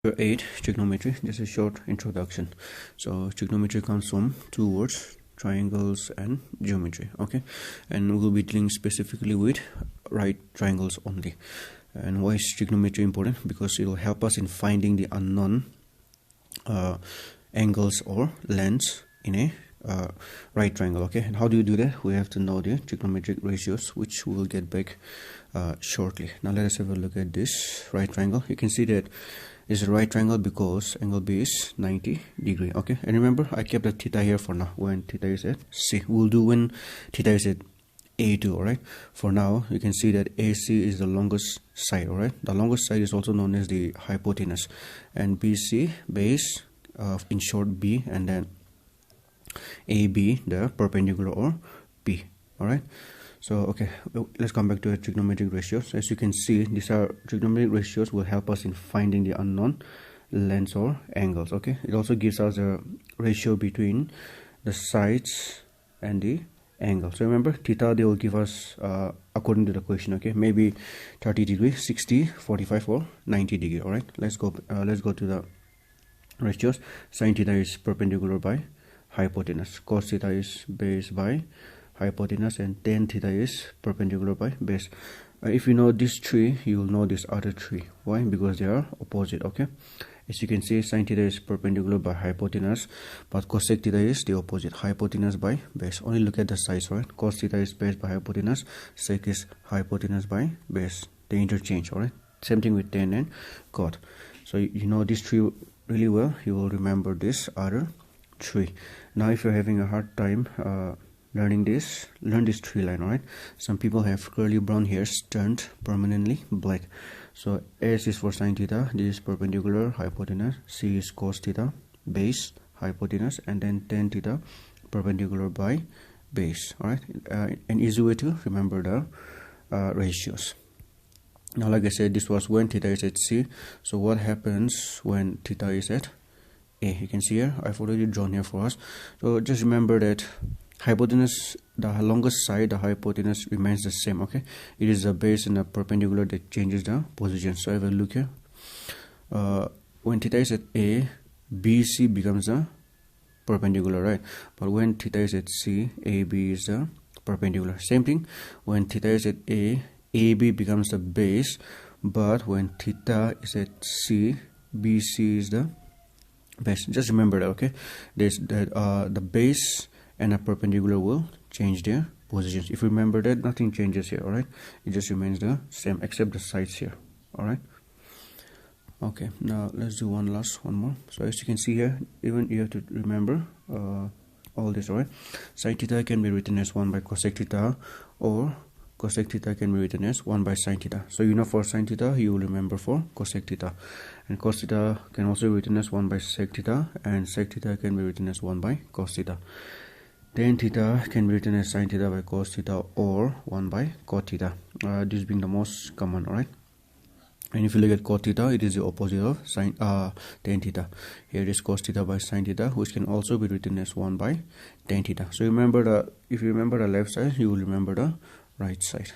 Chapter 8 Trigonometry. Just a short introduction. So trigonometry comes from two words, triangles and geometry. Okay, and we'll be dealing specifically with right triangles only. And why is trigonometry important? Because it will help us in finding the unknown angles or lengths in a right triangle. Okay, and how do you do that? We have to know the trigonometric ratios, which we will get back shortly. Now let us have a look at this right triangle. You can see that it's a right triangle because angle B is 90 degree. Okay, and remember I kept the theta here for now when theta is at C. We'll do when theta is at A2. All right, for now you can see that AC is the longest side. All right, the longest side is also known as the hypotenuse, and BC base, in short B, and then AB the perpendicular or P. All right, so okay, let's come back to the trigonometric ratios. As you can see, these are trigonometric ratios will help us in finding the unknown lengths or angles. Okay, it also gives us a ratio between the sides and the angle. So remember, theta they will give us according to the question. Okay, maybe 30 degree, 60, 45 or 90 degree. All right, let's go to the ratios. Sin theta is perpendicular by hypotenuse, cos theta is base by hypotenuse, and tan theta is perpendicular by base. If you know this three, you will know this other three. Why? Because they are opposite. Okay, as you can see, sin theta is perpendicular by hypotenuse, but cosec theta is the opposite, hypotenuse by base. Only look at the size, right? Cos theta is base by hypotenuse, sec is hypotenuse by base. They interchange. All right, same thing with tan and cot. So you know these three really well, you will remember this other three. Now if you're having a hard time learn this three line. All right, some people have curly brown hairs turned permanently black. So S is for sin theta, this is perpendicular hypotenuse, C is cos theta base hypotenuse, and then tan theta perpendicular by base. All right, an easy way to remember the ratios. Now like I said, this was when theta is at C. So what happens when theta is at A? You can see here, I've already drawn here for us. So just remember that hypotenuse, the longest side, the hypotenuse remains the same. Okay, it is the base and the perpendicular that changes the position. So have a look here. When theta is at A, BC becomes the perpendicular, right? But when theta is at C, AB is the perpendicular. Same thing when theta is at A, AB becomes the base, but when theta is at C, BC is the base. Just remember that. Okay, there's that the base and a perpendicular will change their positions. If you remember that, nothing changes here. All right, it just remains the same except the sides here. All right, okay, now let's do one more. So as you can see here, even you have to remember all this. All right, sin theta can be written as 1 by cosec theta, or cosec theta can be written as 1 by sin theta. So you know for sin theta, you will remember for cosec theta, and cos theta can also be written as 1 by sec theta, and sec theta can be written as 1 by cos theta. Tan theta can be written as sin theta by cos theta, or 1 by cot theta, this being the most common. All right, and if you look at cot theta, it is the opposite of tan theta. Here is cos theta by sin theta, which can also be written as 1 by tan theta. So remember if you remember the left side, you will remember the right side.